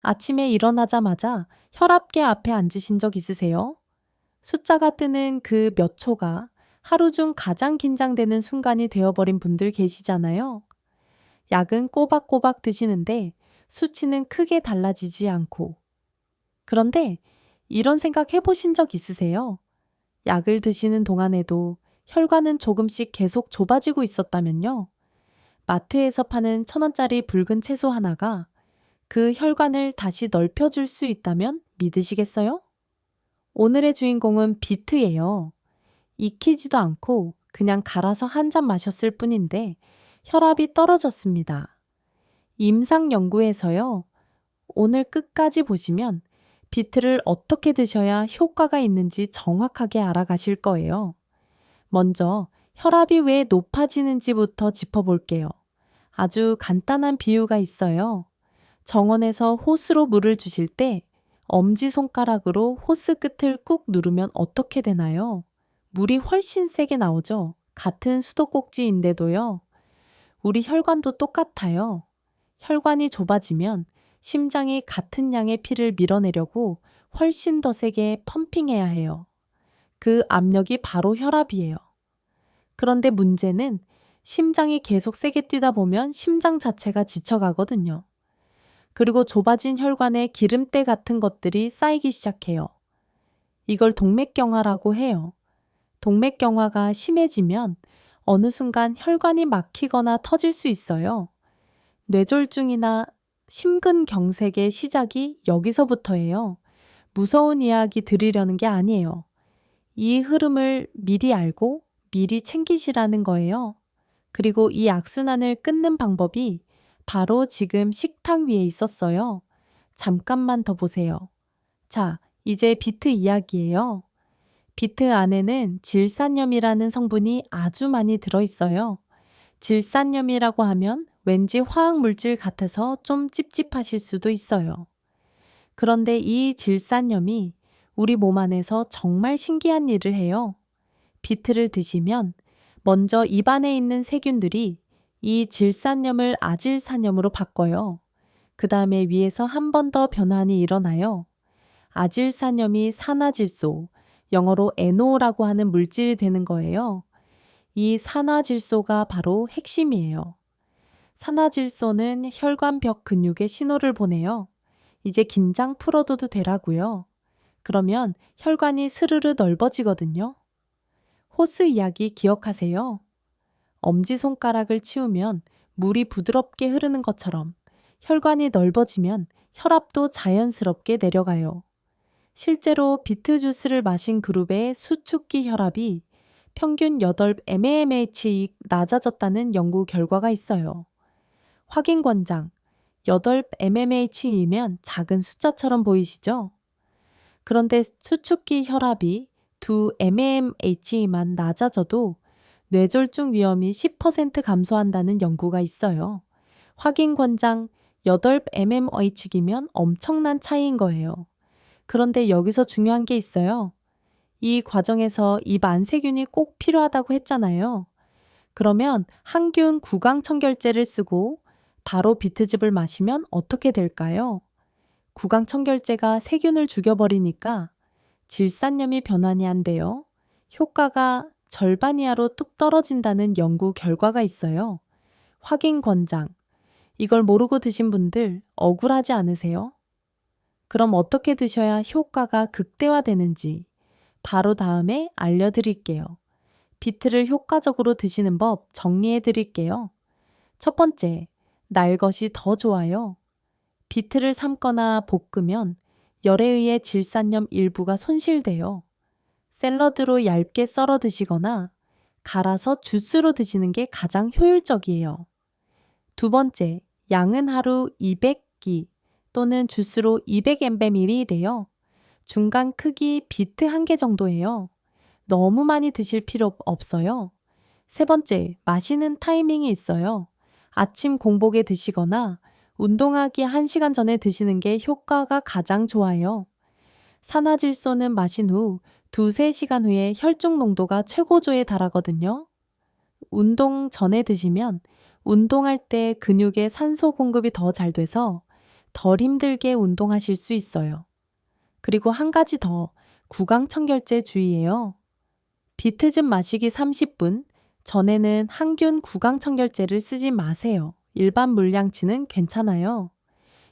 아침에 일어나자마자 혈압계 앞에 앉으신 적 있으세요? 숫자가 뜨는 그 몇 초가 하루 중 가장 긴장되는 순간이 되어버린 분들 계시잖아요. 약은 꼬박꼬박 드시는데 수치는 크게 달라지지 않고. 그런데 이런 생각 해보신 적 있으세요? 약을 드시는 동안에도 혈관은 조금씩 계속 좁아지고 있었다면요. 마트에서 파는 1,000원짜리 붉은 채소 하나가 그 혈관을 다시 넓혀줄 수 있다면 믿으시겠어요? 오늘의 주인공은 비트예요. 익히지도 않고 그냥 갈아서 한 잔 마셨을 뿐인데 혈압이 떨어졌습니다. 임상 연구에서요. 오늘 끝까지 보시면 비트를 어떻게 드셔야 효과가 있는지 정확하게 알아가실 거예요. 먼저 혈압이 왜 높아지는지부터 짚어볼게요. 아주 간단한 비유가 있어요. 정원에서 호스로 물을 주실 때 엄지손가락으로 호스 끝을 꾹 누르면 어떻게 되나요? 물이 훨씬 세게 나오죠. 같은 수도꼭지인데도요. 우리 혈관도 똑같아요. 혈관이 좁아지면 심장이 같은 양의 피를 밀어내려고 훨씬 더 세게 펌핑해야 해요. 그 압력이 바로 혈압이에요. 그런데 문제는 심장이 계속 세게 뛰다 보면 심장 자체가 지쳐가거든요. 그리고 좁아진 혈관에 기름때 같은 것들이 쌓이기 시작해요. 이걸 동맥경화라고 해요. 동맥경화가 심해지면 어느 순간 혈관이 막히거나 터질 수 있어요. 뇌졸중이나 심근경색의 시작이 여기서부터예요. 무서운 이야기 드리려는 게 아니에요. 이 흐름을 미리 알고 미리 챙기시라는 거예요. 그리고 이 악순환을 끊는 방법이 바로 지금 식탁 위에 있었어요. 잠깐만 더 보세요. 자, 이제 비트 이야기예요. 비트 안에는 질산염이라는 성분이 아주 많이 들어있어요. 질산염이라고 하면 왠지 화학물질 같아서 좀 찝찝하실 수도 있어요. 그런데 이 질산염이 우리 몸 안에서 정말 신기한 일을 해요. 비트를 드시면 먼저 입안에 있는 세균들이 이 질산염을 아질산염으로 바꿔요. 그 다음에 위에서 한 번 더 변환이 일어나요. 아질산염이 산화질소, 영어로 NO라고 하는 물질이 되는 거예요. 이 산화질소가 바로 핵심이에요. 산화질소는 혈관벽 근육에 신호를 보내요. 이제 긴장 풀어둬도 되라고요. 그러면 혈관이 스르르 넓어지거든요. 호스 이야기 기억하세요? 엄지손가락을 치우면 물이 부드럽게 흐르는 것처럼 혈관이 넓어지면 혈압도 자연스럽게 내려가요. 실제로 비트 주스를 마신 그룹의 수축기 혈압이 평균 8mm이 낮아졌다는 연구 결과가 있어요. 확인 권장, 8mm이면 작은 숫자처럼 보이시죠? 그런데 수축기 혈압이 2mm만 낮아져도 뇌졸중 위험이 10% 감소한다는 연구가 있어요. 확인 권장 8mm이면 엄청난 차이인 거예요. 그런데 여기서 중요한 게 있어요. 이 과정에서 입 안세균이 꼭 필요하다고 했잖아요. 그러면 항균 구강청결제를 쓰고 바로 비트즙을 마시면 어떻게 될까요? 구강청결제가 세균을 죽여버리니까 질산염이 변환이 안 돼요. 효과가 절반 이하로 뚝 떨어진다는 연구 결과가 있어요. 확인 권장. 이걸 모르고 드신 분들 억울하지 않으세요? 그럼 어떻게 드셔야 효과가 극대화되는지 바로 다음에 알려드릴게요. 비트를 효과적으로 드시는 법 정리해 드릴게요. 첫 번째, 날 것이 더 좋아요. 비트를 삶거나 볶으면 열에 의해 질산염 일부가 손실돼요. 샐러드로 얇게 썰어 드시거나 갈아서 주스로 드시는 게 가장 효율적이에요. 두 번째, 양은 하루 200기 또는 주스로 200ml래요. 중간 크기 비트 1개 정도예요. 너무 많이 드실 필요 없어요. 세 번째, 마시는 타이밍이 있어요. 아침 공복에 드시거나 운동하기 1시간 전에 드시는 게 효과가 가장 좋아요. 산화질소는 마신 후 2~3시간 후에 혈중 농도가 최고조에 달하거든요. 운동 전에 드시면 운동할 때 근육에 산소 공급이 더 잘 돼서 덜 힘들게 운동하실 수 있어요. 그리고 한 가지 더, 구강청결제 주의예요. 비트즙 마시기 30분 전에는 항균 구강청결제를 쓰지 마세요. 일반 물량치는 괜찮아요.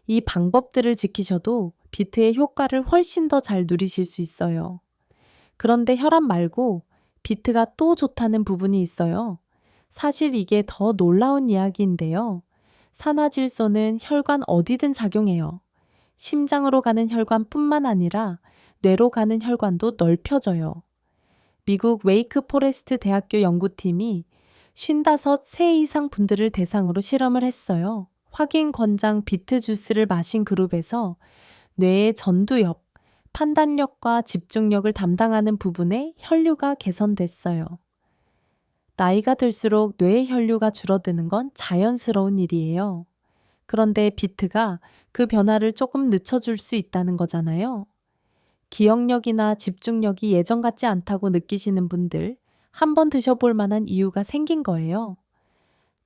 이 방법들을 지키셔도 비트의 효과를 훨씬 더 잘 누리실 수 있어요. 그런데 혈압 말고 비트가 또 좋다는 부분이 있어요. 사실 이게 더 놀라운 이야기인데요. 산화질소는 혈관 어디든 작용해요. 심장으로 가는 혈관뿐만 아니라 뇌로 가는 혈관도 넓혀져요. 미국 웨이크 포레스트 대학교 연구팀이 55세 이상 분들을 대상으로 실험을 했어요. 확인 권장 비트 주스를 마신 그룹에서 뇌의 전두엽, 판단력과 집중력을 담당하는 부분의 혈류가 개선됐어요. 나이가 들수록 뇌의 혈류가 줄어드는 건 자연스러운 일이에요. 그런데 비트가 그 변화를 조금 늦춰줄 수 있다는 거잖아요. 기억력이나 집중력이 예전 같지 않다고 느끼시는 분들, 한번 드셔볼 만한 이유가 생긴 거예요.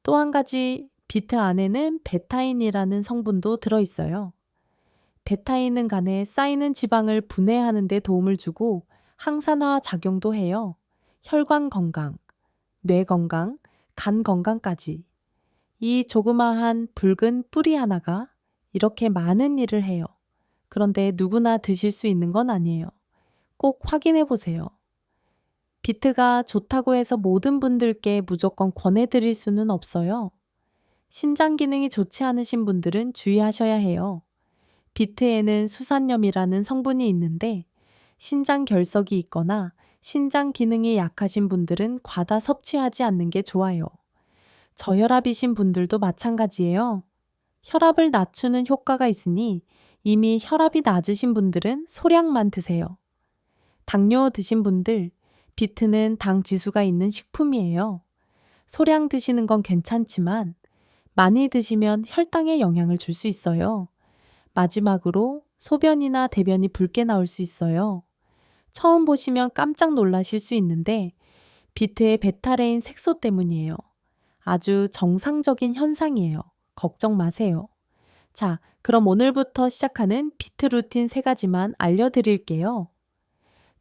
또 한 가지, 비트 안에는 베타인이라는 성분도 들어있어요. 베타인은 간에 쌓이는 지방을 분해하는 데 도움을 주고 항산화 작용도 해요. 혈관 건강, 뇌 건강, 간 건강까지. 이 조그마한 붉은 뿌리 하나가 이렇게 많은 일을 해요. 그런데 누구나 드실 수 있는 건 아니에요. 꼭 확인해 보세요. 비트가 좋다고 해서 모든 분들께 무조건 권해드릴 수는 없어요. 신장 기능이 좋지 않으신 분들은 주의하셔야 해요. 비트에는 수산염이라는 성분이 있는데 신장 결석이 있거나 신장 기능이 약하신 분들은 과다 섭취하지 않는 게 좋아요. 저혈압이신 분들도 마찬가지예요. 혈압을 낮추는 효과가 있으니 이미 혈압이 낮으신 분들은 소량만 드세요. 당뇨 드신 분들, 비트는 당 지수가 있는 식품이에요. 소량 드시는 건 괜찮지만 많이 드시면 혈당에 영향을 줄 수 있어요. 마지막으로 소변이나 대변이 붉게 나올 수 있어요. 처음 보시면 깜짝 놀라실 수 있는데 비트의 베타레인 색소 때문이에요. 아주 정상적인 현상이에요. 걱정 마세요. 자, 그럼 오늘부터 시작하는 비트 루틴 3가지만 알려드릴게요.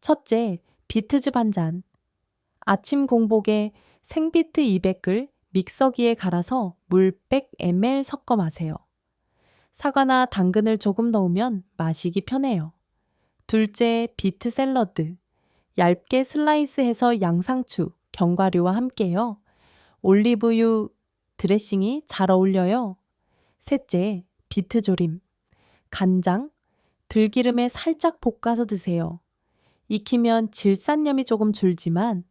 첫째, 비트즙 한 잔. 아침 공복에 생비트 200글 믹서기에 갈아서 물 100ml 섞어 마세요. 사과나 당근을 조금 넣으면 마시기 편해요. 둘째, 비트 샐러드. 얇게 슬라이스해서 양상추, 견과류와 함께요. 올리브유 드레싱이 잘 어울려요. 셋째, 비트 조림. 간장, 들기름에 살짝 볶아서 드세요. 익히면 질산염이 조금 줄지만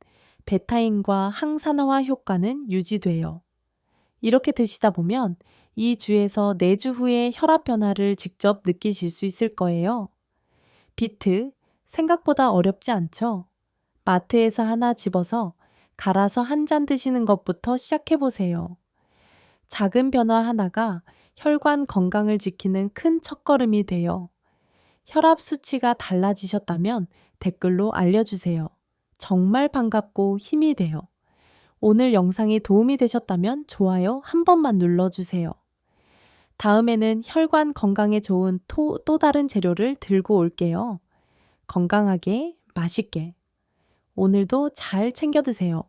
베타인과 항산화 효과는 유지돼요. 이렇게 드시다 보면 2주에서 4주 후에 혈압 변화를 직접 느끼실 수 있을 거예요. 비트, 생각보다 어렵지 않죠? 마트에서 하나 집어서 갈아서 한 잔 드시는 것부터 시작해 보세요. 작은 변화 하나가 혈관 건강을 지키는 큰 첫걸음이 돼요. 혈압 수치가 달라지셨다면 댓글로 알려주세요. 정말 반갑고 힘이 돼요. 오늘 영상이 도움이 되셨다면 좋아요 한 번만 눌러주세요. 다음에는 혈관 건강에 좋은 또 다른 재료를 들고 올게요. 건강하게, 맛있게. 오늘도 잘 챙겨 드세요.